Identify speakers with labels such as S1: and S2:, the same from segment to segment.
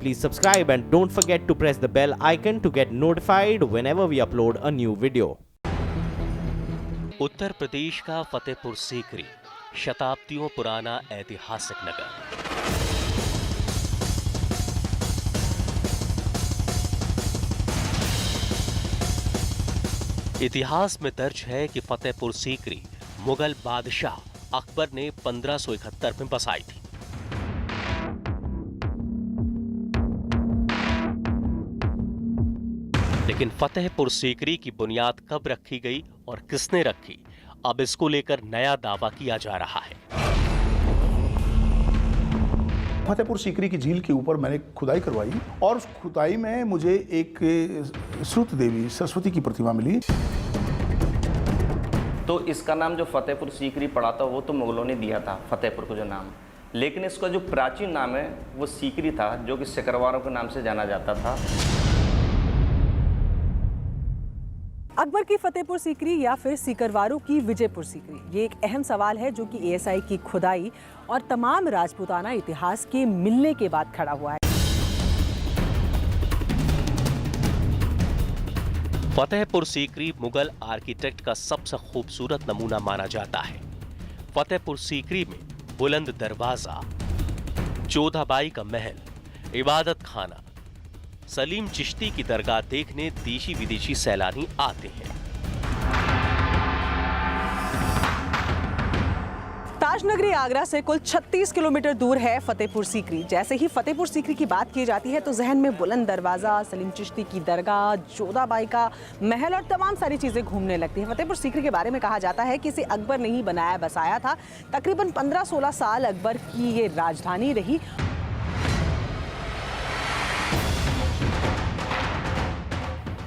S1: Please subscribe and don't forget to press the bell icon to get notified whenever we upload a new video.
S2: Uttar Pradesh का फतेहपुर सीकरी शताब्दियों पुराना ऐतिहासिक नगर। इतिहास में दर्ज है कि फतेहपुर सीकरी मुगल बादशाह अकबर ने 1571 में बसाई थी। लेकिन फतेहपुर सीकरी की बुनियाद कब रखी गई और किसने रखी, अब इसको लेकर नया दावा किया जा रहा है।
S3: फतेहपुर सीकरी की झील के ऊपर मैंने खुदाई करवाई और उस खुदाई में मुझे एक श्रुत देवी सरस्वती की प्रतिमा मिली।
S4: तो इसका नाम जो फतेहपुर सीकरी पड़ा था वो तो मुगलों ने दिया था फतेहपुर को जो नाम, लेकिन इसका जो प्राचीन नाम है वो सीकरी था, जो कि सिकरवारों के नाम से जाना जाता था।
S5: अकबर की फतेहपुर सीकरी या फिर सीकरवारों की विजयपुर सीकरी, ये एक अहम सवाल है जो कि एएसआई की खुदाई और तमाम राजपूताना इतिहास के मिलने के बाद खड़ा हुआ है।
S2: फतेहपुर सीकरी मुगल आर्किटेक्ट का सबसे खूबसूरत नमूना माना जाता है। फतेहपुर सीकरी में बुलंद दरवाजा, जोधाबाई का महल, इबादत खाना, सलीम चिश्ती की दरगाह देखने देशी विदेशी सैलानी आते हैं।
S5: ताजनगरी आगरा से कुल 36 किलोमीटर दूर है फतेहपुर सीकरी। जैसे ही फतेहपुर सीकरी की बात की जाती है तो जहन में बुलंद दरवाजा, सलीम चिश्ती की दरगाह, जोधाबाई का महल और तमाम सारी चीजें घूमने लगती है। फतेहपुर सीकरी के बारे में कहा जाता है कि इसे अकबर ने ही बनाया बसाया था। तकरीबन 15-16 साल अकबर की ये राजधानी रही।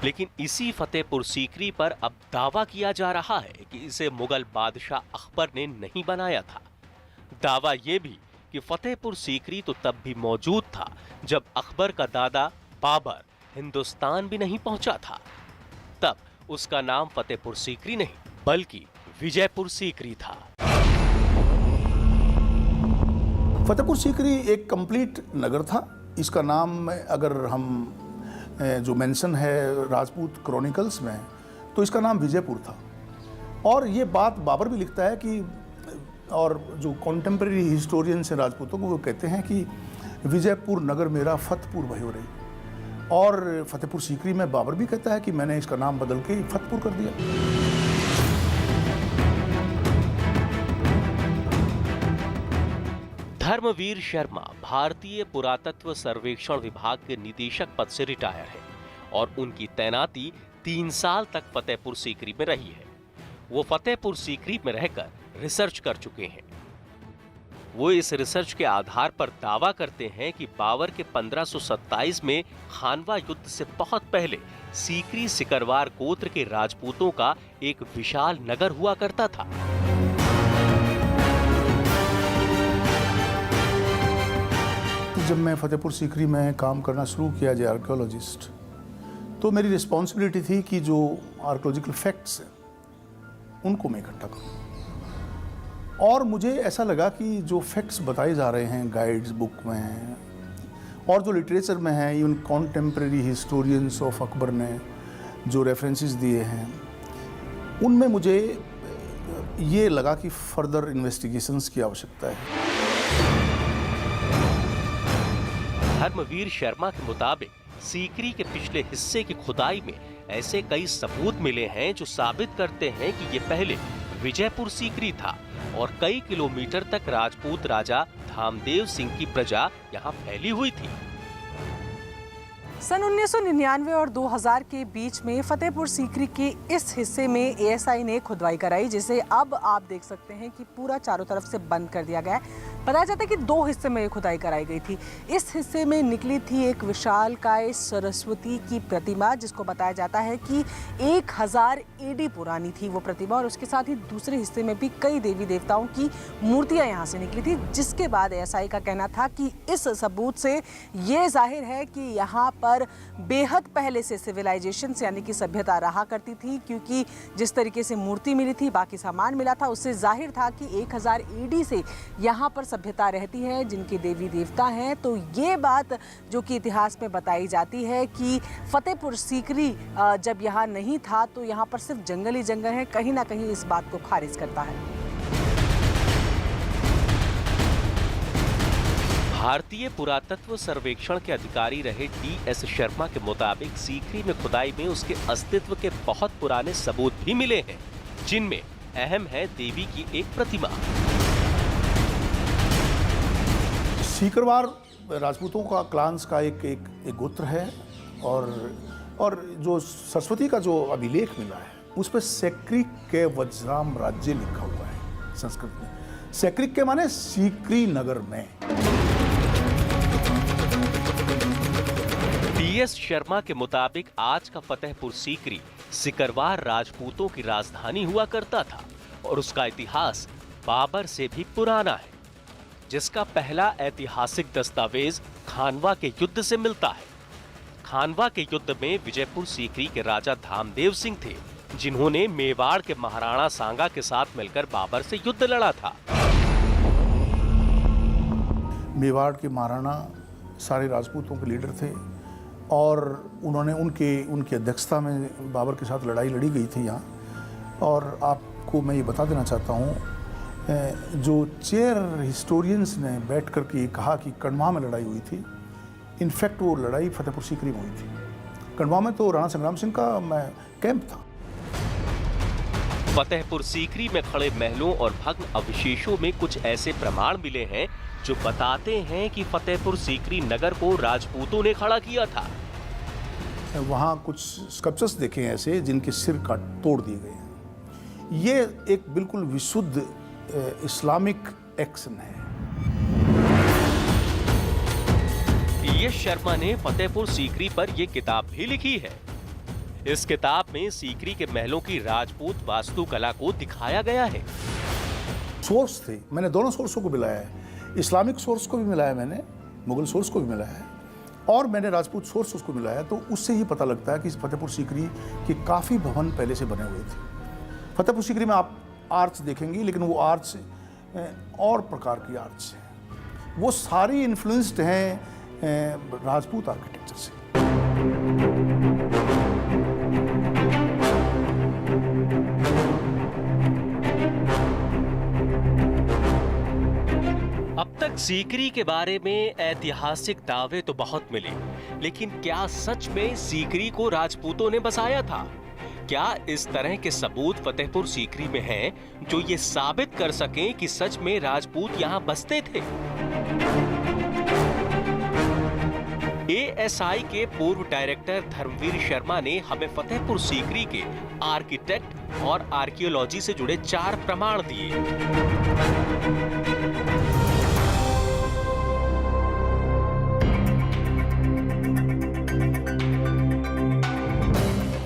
S2: लेकिन इसी फतेहपुर सीकरी पर अब दावा किया जा रहा है कि इसे मुगल बादशाह अकबर ने नहीं बनाया था। दावा यह भी कि फतेहपुर सीकरी तो तब भी मौजूद था जब अकबर का दादा बाबर हिंदुस्तान भी नहीं पहुंचा था। तब उसका नाम फतेहपुर सीकरी नहीं बल्कि विजयपुर सीकरी था।
S3: फतेहपुर सीकरी एक कंप्लीट नगर था। इसका नाम अगर हम जो मेंशन है राजपूत क्रॉनिकल्स में, तो इसका नाम विजयपुर था। और ये बात बाबर भी लिखता है कि, और जो कॉन्टेम्प्रेरी हिस्टोरियंस हैं राजपूतों को, वो कहते हैं कि विजयपुर नगर मेरा फतेहपुर भयो रही। और फतेहपुर सीकरी में बाबर भी कहता है कि मैंने इसका नाम बदल के फतेहपुर कर दिया।
S2: धर्मवीर शर्मा भारतीय पुरातत्व सर्वेक्षण विभाग के निदेशक पद से रिटायर है और उनकी तैनाती 3 साल तक फतेहपुर सीकरी में रही है। वो फतेहपुर सीकरी में रहकर रिसर्च कर चुके हैं। वो इस रिसर्च के आधार पर दावा करते हैं कि बाबर के 1527 में खानवा युद्ध से बहुत पहले सीकरी सिकरवार गोत्र के राजपूतों का एक विशाल नगर हुआ करता था।
S3: जब मैं फतेहपुर सीकरी में काम करना शुरू किया एज आर्कियोलॉजिस्ट, तो मेरी रिस्पॉन्सिबिलिटी थी कि जो आर्कियोलॉजिकल फैक्ट्स हैं उनको मैं इकट्ठा करूं। और मुझे ऐसा लगा कि जो फैक्ट्स बताए जा रहे हैं गाइड्स बुक में और जो लिटरेचर में है, even contemporary historians of Akbar ने जो रेफरेंसेस दिए हैं, उनमें मुझे ये लगा कि फर्दर इन्वेस्टिगेशंस की आवश्यकता है।
S2: धर्मवीर शर्मा के मुताबिक सीकरी के पिछले हिस्से की खुदाई में ऐसे कई सबूत मिले हैं जो साबित करते हैं कि ये पहले विजयपुर सीकरी था और कई किलोमीटर तक राजपूत राजा धामदेव सिंह की प्रजा यहाँ फैली हुई थी।
S5: सन 1999 और 2000 के बीच में फतेहपुर सीकरी के इस हिस्से में एएसआई ने खुदाई कराई, जिसे अब आप देख सकते हैं कि पूरा चारों तरफ से बंद कर दिया गया है। बताया जाता है कि 2 हिस्से में खुदाई कराई गई थी। इस हिस्से में निकली थी एक विशालकाय सरस्वती की प्रतिमा, जिसको बताया जाता है कि 1000 एडी पुरानी थी वो प्रतिमा, और उसके साथ ही दूसरे हिस्से में भी कई देवी देवताओं की मूर्तियां यहाँ से निकली थी। जिसके बाद एएसआई का कहना था कि इस सबूत से ये जाहिर है कि यहाँ पर बेहद पहले से सिविलाइजेशन यानी कि सभ्यता रहा करती थी, क्योंकि जिस तरीके से मूर्ति मिली थी, बाकी सामान मिला था, उससे जाहिर था कि 1000 एडी से यहाँ पर सभ्यता रहती है, जिनके देवी देवता हैं, तो ये बात जो कि इतिहास में बताई जाती है कि फतेहपुर सीकरी जब यहाँ नहीं था तो यहाँ पर सिर्फ जंगल ही जंगल है, कहीं ना कहीं इस बात को खारिज करता है।
S2: भारतीय पुरातत्व सर्वेक्षण के अधिकारी रहे डी.एस. शर्मा के मुताबिक सीकरी में खुदाई में उसके अस्तित्व के बहुत पुराने सबूत भी मिले हैं, जिनमें अहम है देवी की एक प्रतिमा।
S3: सीकरवार राजपूतों का क्लांस का एक गोत्र है और जो सरस्वती का जो अभिलेख मिला है उस पर सेक्रिक के वज्राम राज्य लिखा हुआ है संस्कृत में। सेक्रिक के माने सीकरी नगर में।
S2: डी.एस. शर्मा के मुताबिक आज का फतेहपुर सीकरी सिकरवार राजपूतों की राजधानी हुआ करता था और उसका इतिहास बाबर से भी पुराना है, जिसका पहला ऐतिहासिक दस्तावेज खानवा के युद्ध से मिलता है। खानवा के युद्ध में विजयपुर सीकरी के राजा धामदेव सिंह थे, जिन्होंने मेवाड़ के महाराणा सांगा के साथ मिलकर बाबर से युद्ध लड़ा था।
S3: मेवाड़ के महाराणा सारे राजपूतों के लीडर थे और उन्होंने उनकी अध्यक्षता में बाबर के साथ लड़ाई लड़ी गई थी यहाँ। और आपको मैं ये बता देना चाहता हूँ, जो चेयर हिस्टोरियंस ने बैठ कर के कहा कि कण्वा में लड़ाई हुई थी, इनफैक्ट वो लड़ाई फतेहपुर सीकरी में हुई थी। कण्वा में तो राणा संग्राम सिंह का कैंप था।
S2: फतेहपुर सीकरी में खड़े महलों और भग्न अवशेषों में कुछ ऐसे प्रमाण मिले हैं जो बताते हैं कि फतेहपुर सीकरी नगर को राजपूतों ने खड़ा किया था।
S3: वहाँ कुछ स्कल्पचर्स देखे हैं ऐसे जिनके सिर काट तोड़ दिए गए हैं। ये एक बिल्कुल विशुद्ध इस्लामिक एक्शन है।
S2: डी.एस. शर्मा ने फतेहपुर सीकरी पर यह किताब भी लिखी है। इस किताब में सीकरी के महलों की राजपूत वास्तुकला को दिखाया गया है।
S3: सोर्स थे, मैंने दोनों सोर्सों को मिलाया है। इस्लामिक सोर्स को भी मिलाया मैंने, मुगल सोर्स को भी मिलाया है और मैंने राजपूत सोर्स उसको मिलाया। तो उससे ये पता लगता है कि फतेहपुर सीकरी के काफ़ी भवन पहले से बने हुए थे। फतेहपुर सीकरी में आप आर्च देखेंगे, लेकिन वो आर्च और प्रकार की आर्च है। वो सारी इन्फ्लुएंस्ड हैं राजपूत आर्किटेक्चर से।
S2: अब तक सीकरी के बारे में ऐतिहासिक दावे तो बहुत मिले, लेकिन क्या सच में सीकरी को राजपूतों ने बसाया था? क्या इस तरह के सबूत फतेहपुर सीकरी में हैं जो ये साबित कर सकें कि सच में राजपूत यहाँ बसते थे? एएसआई के पूर्व डायरेक्टर धर्मवीर शर्मा ने हमें फतेहपुर सीकरी के आर्किटेक्ट और आर्कियोलॉजी से जुड़े 4 प्रमाण दिए।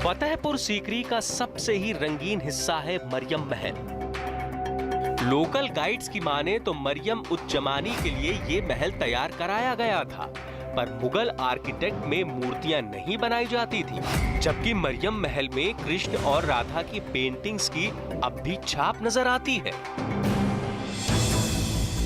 S2: फतेहपुर सीकरी का सबसे ही रंगीन हिस्सा है मरियम महल। लोकल गाइड्स की माने तो मरियम उज्जमानी के लिए ये महल तैयार कराया गया था, पर मुगल आर्किटेक्ट में मूर्तियां नहीं बनाई जाती थी, जबकि मरियम महल में कृष्ण और राधा की पेंटिंग्स की अब भी छाप नजर आती है।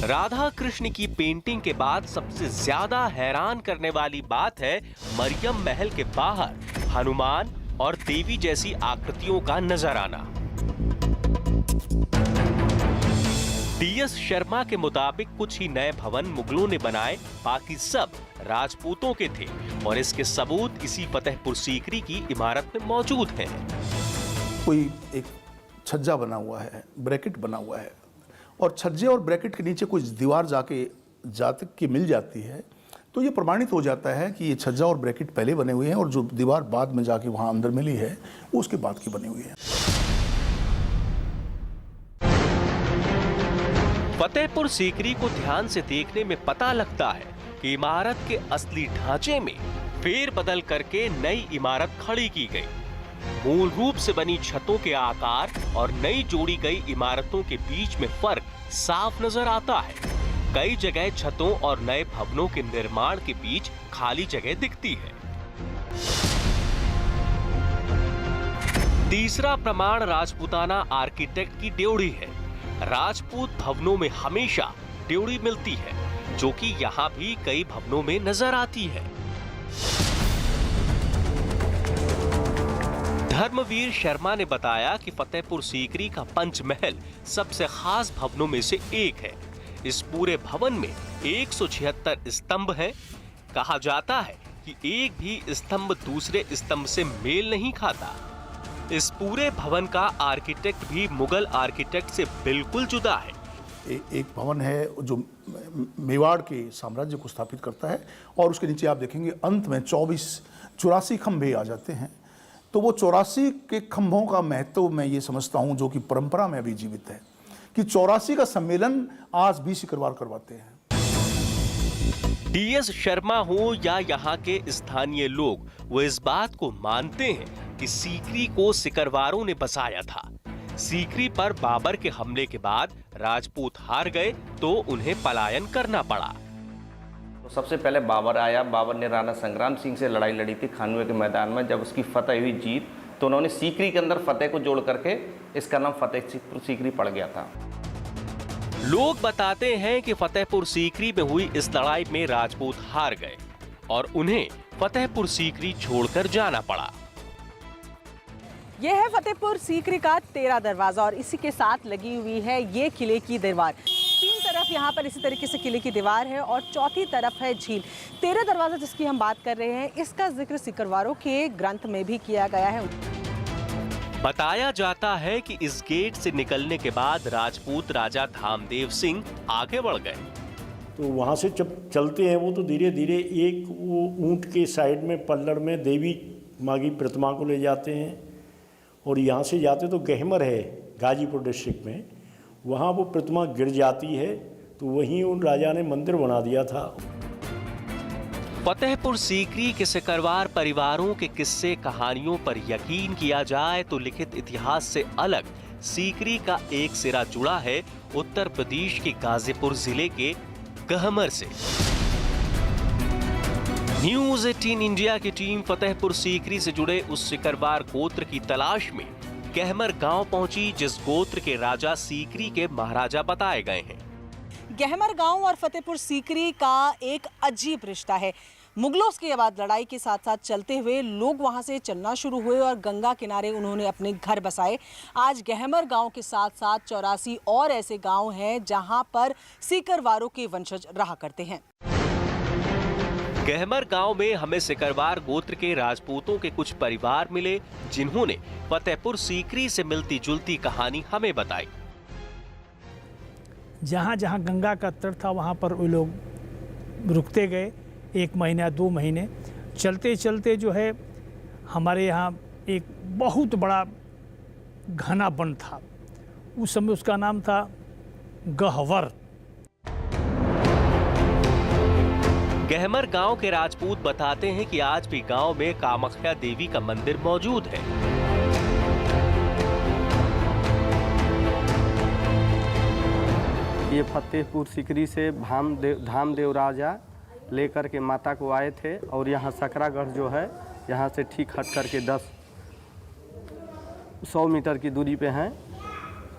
S2: राधा कृष्ण की पेंटिंग के बाद सबसे ज्यादा हैरान करने वाली बात है मरियम महल के बाहर हनुमान और देवी जैसी आकृतियों का नजर आना। डी.एस. शर्मा के मुताबिक कुछ ही नए भवन मुगलों ने बनाए, बाकी सब राजपूतों के थे और इसके सबूत इसी फतेहपुर सीकरी की इमारत में मौजूद हैं।
S3: कोई एक छज्जा बना हुआ है, ब्रैकेट बना हुआ है और छज्जे और ब्रैकेट के नीचे कुछ दीवार जाके मिल जाती है, तो ये प्रमाणित हो जाता है कि ये छज्जा और ब्रैकेट पहले बने हुए हैं और जो दीवार बाद में जाके वहां अंदर मिली है वो उसके बाद की बनी हुई है।
S2: फतेहपुर सीकरी को ध्यान से देखने में पता लगता है कि इमारत के असली ढांचे में फेरबदल करके नई इमारत खड़ी की गई। मूल रूप से बनी छतों के आकार और नई जोड़ी गई इमारतों के बीच में फर्क साफ नजर आता है। कई जगह छतों और नए भवनों के निर्माण के बीच खाली जगह दिखती है। तीसरा प्रमाण राजपूताना आर्किटेक्ट की ड्योढ़ी है। राजपूत भवनों में हमेशा ड्योढ़ी मिलती है, जो कि यहाँ भी कई भवनों में नजर आती है। धर्मवीर शर्मा ने बताया कि फतेहपुर सीकरी का पंचमहल सबसे खास भवनों में से एक है। इस पूरे भवन में 176 स्तंभ हैं। कहा जाता है कि एक भी स्तंभ दूसरे स्तंभ से मेल नहीं खाता। इस पूरे भवन का आर्किटेक्ट भी मुगल आर्किटेक्ट से बिल्कुल जुदा है।
S3: एक भवन है जो मेवाड़ के साम्राज्य को स्थापित करता है, और उसके नीचे आप देखेंगे अंत में 84 खंभे आ जाते हैं। तो वो 84 के खंभों का महत्व मैं ये समझता हूँ, जो कि परंपरा में अभी जीवित है, कि 84 का सम्मेलन आज भी सिकरवार करवाते हैं।
S2: DS शर्मा हो या यहाँ के स्थानीय लोग, वो इस बात को मानते हैं कि सीकरी को सिकरवारों ने बसाया था। सीकरी पर बाबर के हमले के बाद राजपूत हार गए तो उन्हें पलायन करना पड़ा।
S4: तो सबसे पहले बाबर आया। बाबर ने राणा संग्राम सिंह से लड़ाई लड़ी थी खानवे के मैदान में। जब उसकी फतेह हुई जीत, तो उन्होंने सीकरी के अंदर फतेह को जोड़ करके इसका नाम फतेहपुर सीकरी पड़ गया था।
S2: लोग बताते हैं कि फतेहपुर सीकरी में हुई इस लड़ाई में राजपूत हार गए और उन्हें फतेहपुर सीकरी छोड़कर जाना पड़ा।
S5: यह है फतेहपुर सीकरी का 13 दरवाजा और इसी के साथ लगी हुई है ये किले की दीवार। 3 तरफ यहाँ पर इसी तरीके से किले की दीवार है और चौथी तरफ है झील। 13 दरवाजा जिसकी हम बात कर रहे हैं, इसका जिक्र सिकरवारों के ग्रंथ में भी किया गया है।
S2: बताया जाता है कि इस गेट से निकलने के बाद राजपूत राजा धामदेव सिंह आगे बढ़ गए।
S6: तो वहाँ से जब चलते हैं वो, तो धीरे धीरे एक वो ऊंट के साइड में पल्लड़ में देवी माँ की प्रतिमा को ले जाते हैं, और यहाँ से जाते तो गहमर है गाजीपुर डिस्ट्रिक्ट में, वहाँ वो प्रतिमा गिर जाती है, तो वहीं उन राजा ने मंदिर बना दिया था।
S2: फतेहपुर सीकरी के सिकरवार परिवारों के किस्से कहानियों पर यकीन किया जाए तो लिखित इतिहास से अलग सीकरी का एक सिरा जुड़ा है उत्तर प्रदेश के गाजीपुर जिले के गहमर से। न्यूज़ 18 इंडिया की टीम फतेहपुर सीकरी से जुड़े उस सिकरवार गोत्र की तलाश में गहमर गांव पहुंची, जिस गोत्र के राजा सीकरी के महाराजा बताए गए हैं।
S5: गहमर गांव और फतेहपुर सीकरी का एक अजीब रिश्ता है। मुगलों के बाद लड़ाई के साथ साथ चलते हुए लोग वहां से चलना शुरू हुए और गंगा किनारे उन्होंने अपने घर बसाए। आज गहमर गांव के साथ साथ 84 और ऐसे गांव हैं जहां पर सीकरवारों के वंशज रहा करते हैं।
S2: गहमर गांव में हमें सिकरवार गोत्र के राजपूतों के कुछ परिवार मिले, जिन्होंने फतेहपुर सीकरी से मिलती जुलती कहानी हमें बताई।
S7: जहाँ जहाँ गंगा का तट था वहाँ पर वो लोग रुकते गए, 1 महीना 2 महीने चलते चलते जो है हमारे यहाँ एक बहुत बड़ा घना वन था। उस समय उसका नाम था गहवर।
S2: गहमर गांव के राजपूत बताते हैं कि आज भी गांव में कामाख्या देवी का मंदिर मौजूद है।
S8: ये फतेहपुर सीकरी से धामदेव राजा लेकर के माता को आए थे, और यहाँ सकरागढ़ जो है यहाँ से ठीक हट करके 100 मीटर की दूरी पे हैं,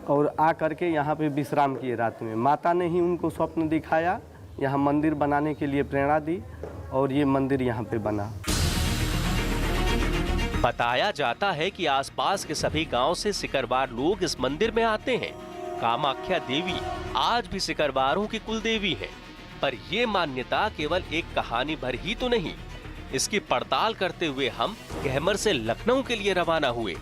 S8: और आ करके यहाँ पे विश्राम किए रात में। माता ने ही उनको स्वप्न दिखाया, यहाँ मंदिर बनाने के लिए प्रेरणा दी, और ये मंदिर यहाँ पे बना।
S2: बताया जाता है कि आसपास के सभी गांव से सिकरवार लोग इस मंदिर में आते हैं। कामाख्या देवी आज भी सिकरवारों की कुल देवी है, पर ये मान्यता केवल एक कहानी भर ही तो नहीं। इसकी पड़ताल करते हुए हम गहमर से लखनऊ के लिए रवाना हुए।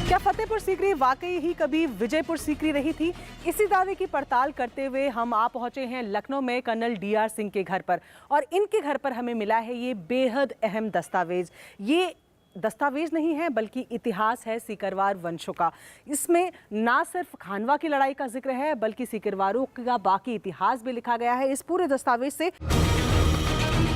S5: क्या फतेहपुर सीकरी वाकई ही कभी विजयपुर सीकरी रही थी? इसी दावे की पड़ताल करते हुए हम आ पहुंचे हैं लखनऊ में कर्नल DR सिंह के घर पर, और इनके घर पर हमें मिला है ये बेहद अहम दस्तावेज। ये दस्तावेज नहीं है बल्कि इतिहास है सीकरवार वंशों का। इसमें ना सिर्फ खानवा की लड़ाई का जिक्र है बल्कि सीकरवारों का बाकी इतिहास भी लिखा गया है इस पूरे दस्तावेज से।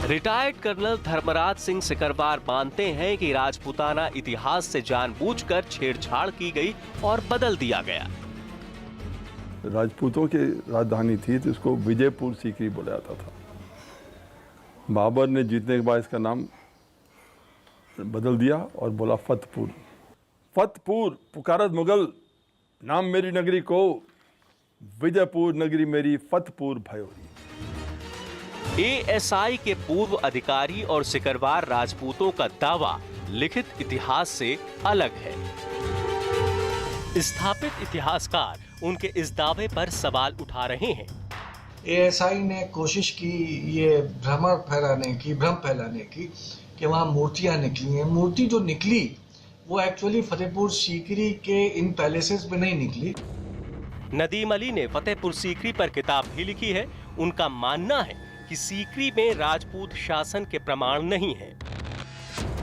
S2: रिटायर्ड कर्नल धर्मराज सिंह सिकरवार मानते हैं कि राजपूताना इतिहास से जानबूझकर छेड़छाड़ की गई और बदल दिया गया।
S9: राजपूतों की राजधानी थी तो इसको विजयपुर सीकरी बोला जाता था। बाबर ने जीतने के बाद इसका नाम बदल दिया और बोला फतेहपुर। फतपुर पुकारत मुगल, नाम मेरी नगरी को, विजयपुर नगरी मेरी फतपुर भयोरी।
S2: एएसआई के पूर्व अधिकारी और सिकरवार राजपूतों का दावा लिखित इतिहास से अलग है। स्थापित इतिहासकार उनके इस दावे पर सवाल उठा रहे हैं।
S10: एएसआई ने कोशिश की ये भ्रम फैलाने की कि वहाँ मूर्तियाँ निकली हैं। मूर्ति जो निकली वो एक्चुअली फतेहपुर सीकरी के इन पैलेसेस में नहीं निकली।
S2: नदीम अली ने फतेहपुर सीकरी पर किताब भी लिखी है। उनका मानना है कि सीकरी में राजपूत शासन के प्रमाण नहीं है।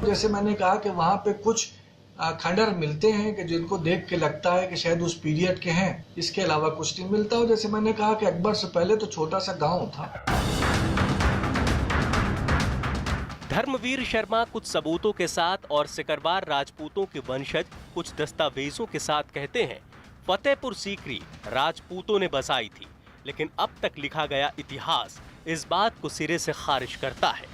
S10: जैसे मैंने कहा कि वहाँ पे कुछ खंडर मिलते हैं कि जिनको देख के लगता है कि शायद उस पीरियड के हैं, इसके अलावा कुछ नहीं मिलता। और जैसे मैंने कहा कि अकबर से पहले तो छोटा सा गांव था।
S2: धर्मवीर शर्मा कुछ सबूतों के साथ और सिकरवार राजपूतों के वंशज कुछ दस्तावेजों के साथ कहते हैं फतेहपुर सीकरी राजपूतों ने बसाई थी, लेकिन अब तक लिखा गया इतिहास इस बात को सिरे से खारिज करता है।